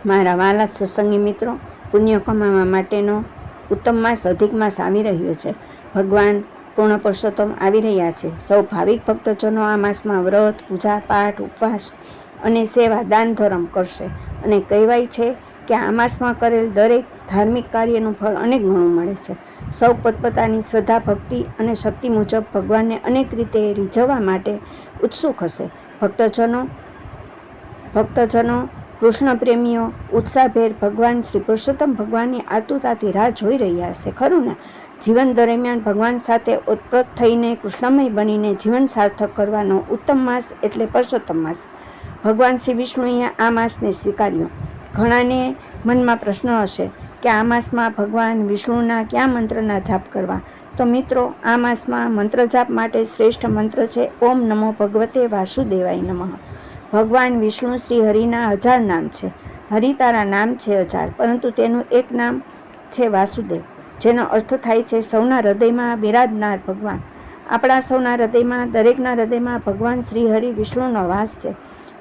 મારા વાલા સત્સંગી મિત્રો, પુણ્ય કમાવા માટેનો ઉત્તમ માસ અધિક માસ આવી રહ્યો છે. ભગવાન પૂર્ણ પુરુષોત્તમ આવી રહ્યા છે. સૌ ભાવિક ભક્તજનો આ માસમાં વ્રત, પૂજા પાઠ, ઉપવાસ અને સેવા, દાન ધર્મ કરશે. અને કહેવાય છે કે આ માસમાં કરેલ દરેક ધાર્મિક કાર્યનું ફળ અનેક ગણું મળે છે. સૌ પોતપોતાની શ્રદ્ધા, ભક્તિ અને શક્તિ મુજબ ભગવાનને અનેક રીતે રીઝવવા માટે ઉત્સુક હશે. ભક્તજનો કૃષ્ણ પ્રેમીઓ ઉત્સાહભેર ભગવાન શ્રી પુરુષોત્તમ ભગવાનની આતુરતાથી રાહ જોઈ રહ્યા હશે, ખરું ને? જીવન દરમિયાન ભગવાન સાથે ઓતપ્રોત થઈને કૃષ્ણમય બનીને જીવન સાર્થક કરવાનો ઉત્તમ માસ એટલે પુરુષોત્તમ માસ. ભગવાન શ્રી વિષ્ણુએ આ માસને સ્વીકાર્યો. ઘણાને મનમાં પ્રશ્ન હશે કે આ માસમાં ભગવાન વિષ્ણુના કયા મંત્રના જાપ કરવા? તો મિત્રો, આ માસમાં મંત્ર જાપ માટે શ્રેષ્ઠ મંત્ર છે ઓમ નમો ભગવતે વાસુદેવાય નમઃ. ભગવાન વિષ્ણુ શ્રી હરિના 1000 નામ છે. હરિ તારા નામ છે 1000, પરંતુ તેનું એક નામ છે વાસુદેવ, જેનો અર્થ થાય છે સૌના હૃદયમાં બિરાજનાર ભગવાન. આપણા સૌના હૃદયમાં, દરેકના હૃદયમાં ભગવાન શ્રી હરિ વિષ્ણુનો વાસ છે.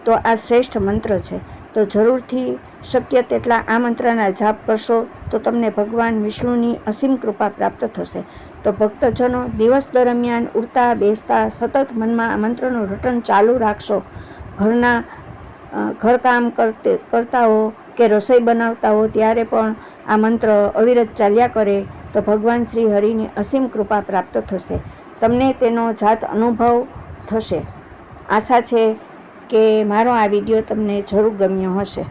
તો આ શ્રેષ્ઠ મંત્ર છે. તો જરૂરથી શક્ય તેટલા આ મંત્રના જાપ કરશો તો તમને ભગવાન વિષ્ણુની અસીમ કૃપા પ્રાપ્ત થશે. તો ભક્તજનો, દિવસ દરમિયાન ઉઠતા બેસતા સતત મનમાં આ મંત્રનું રટણ ચાલુ રાખશો. ઘરકામ કરતા હો કે રસોઈ બનાવતા હો ત્યારે પણ આ મંત્ર અવિરત ચાલ્યા કરે તો ભગવાન શ્રી હરિની અસીમ કૃપા પ્રાપ્ત થશે. તમને તેનો જાત અનુભવ થશે. આશા છે કે મારો આ વિડીયો તમને જરૂર ગમ્યો હશે.